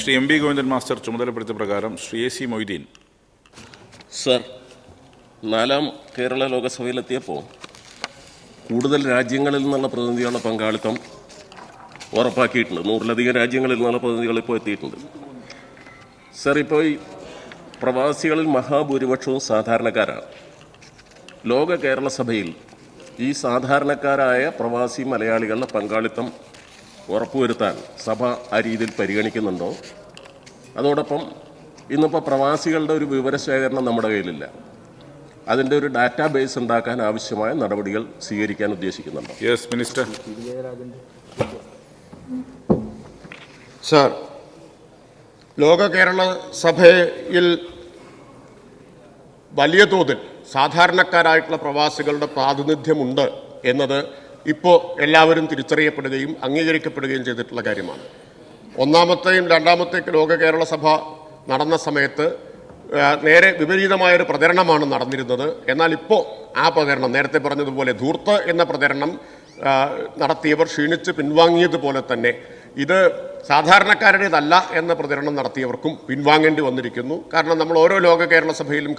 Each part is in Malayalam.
Shri M V Govindan master ചുമതലപ്പെടുത്തിയ പ്രകാരം Shri A C Moideen. Sir, 4ാം കേരള ലോകസഭയിലെത്തിയപ്പോൾ കൂടുതൽ രാജ്യങ്ങളിൽ നിന്നുള്ള പ്രതിനിധികളുടെ പങ്കാളിത്തം ഉറപ്പാക്കിയിട്ടുണ്ട്. 100-ലധികം രാജ്യങ്ങളിൽ നിന്നുള്ള പ്രതിനിധികൾ ഇപ്പോൾ എത്തിയിട്ടുണ്ട്. സർ, ഇപ്പോൾ ഈ പ്രവാസികളിൽ മഹാഭൂരിപക്ഷവും സാധാരണക്കാരാണ്. ലോക കേരള സഭയിൽ ഈ സാധാരണക്കാരായ പ്രവാസി മലയാളികളുടെ പങ്കാളിത്തം ഉറപ്പുവരുത്താൻ സഭ ആ രീതിയിൽ പരിഗണിക്കുന്നുണ്ടോ? അതോടൊപ്പം ഇന്നിപ്പോൾ പ്രവാസികളുടെ ഒരു വിവരശേഖരണം നമ്മുടെ കയ്യിലില്ല. അതിൻ്റെ ഒരു ഡാറ്റാബേസ് ഉണ്ടാക്കാൻ ആവശ്യമായ നടപടികൾ സ്വീകരിക്കാൻ ഉദ്ദേശിക്കുന്നുണ്ടോ? Yes minister. സർ, ലോക കേരള സഭയിൽ വലിയ തോതിൽ സാധാരണക്കാരായിട്ടുള്ള പ്രവാസികളുടെ പ്രാതിനിധ്യമുണ്ട് എന്നത് ഇപ്പോൾ എല്ലാവരും തിരിച്ചറിയപ്പെടുകയും അംഗീകരിക്കപ്പെടുകയും ചെയ്തിട്ടുള്ള കാര്യമാണ്. 1ാമത്തെയും 2ാമത്തെയും ലോക കേരള സഭ നടന്ന സമയത്ത് നേരെ വിപരീതമായൊരു പ്രചരണമാണ് നടന്നിരുന്നത്. എന്നാൽ ഇപ്പോൾ ആ പ്രചരണം, നേരത്തെ പറഞ്ഞതുപോലെ ധൂർത്ത് എന്ന പ്രചരണം നടത്തിയവർ ക്ഷീണിച്ച് പിൻവാങ്ങിയതുപോലെ തന്നെ ഇത് സാധാരണക്കാരുടേതല്ല എന്ന പ്രചരണം നടത്തിയവർക്കും പിൻവാങ്ങേണ്ടി വന്നിരിക്കുന്നു. കാരണം നമ്മൾ ഓരോ ലോക കേരള സഭയിലും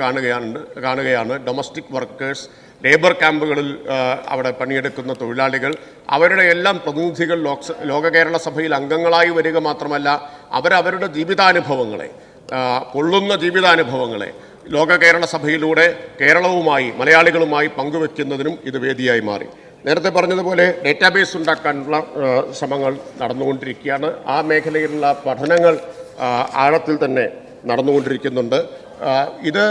കാണുകയാണ് ഡൊമസ്റ്റിക് വർക്കേഴ്സ്, ലേബർ ക്യാമ്പുകളിൽ അവിടെ പണിയെടുക്കുന്ന തൊഴിലാളികൾ, അവരുടെ എല്ലാം പ്രതിനിധികൾ ലോക കേരള സഭയിൽ അംഗങ്ങളായി വരിക മാത്രമല്ല, അവരവരുടെ ജീവിതാനുഭവങ്ങളെ, പൊള്ളുന്ന ജീവിതാനുഭവങ്ങളെ ലോക കേരള സഭയിലൂടെ കേരളവുമായി, മലയാളികളുമായി പങ്കുവെക്കുന്നതിനും ഇത് വേദിയായി മാറി. നേരത്തെ പറഞ്ഞതുപോലെ ഡേറ്റാബേസ് ഉണ്ടാക്കാനുള്ള ശ്രമങ്ങൾ നടന്നുകൊണ്ടിരിക്കുകയാണ്. ആ മേഖലയിലുള്ള പഠനങ്ങൾ ആഴത്തിൽ തന്നെ നടന്നുകൊണ്ടിരിക്കുന്നുണ്ട്. ഇത്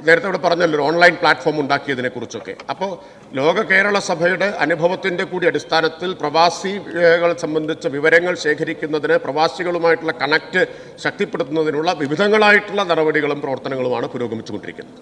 നേരത്തെ ഇവിടെ പറഞ്ഞല്ലോ, ഒരു ഓൺലൈൻ പ്ലാറ്റ്ഫോം ഉണ്ടാക്കിയതിനെക്കുറിച്ചൊക്കെ. അപ്പോൾ ലോക കേരള സഭയുടെ അനുഭവത്തിൻ്റെ കൂടി അടിസ്ഥാനത്തിൽ പ്രവാസികളെ സംബന്ധിച്ച വിവരങ്ങൾ ശേഖരിക്കുന്നതിന്, പ്രവാസികളുമായിട്ടുള്ള കണക്റ്റ് ശക്തിപ്പെടുത്തുന്നതിനുള്ള വിവിധങ്ങളായിട്ടുള്ള നടപടികളും പ്രവർത്തനങ്ങളുമാണ് പുരോഗമിച്ചുകൊണ്ടിരിക്കുന്നത്.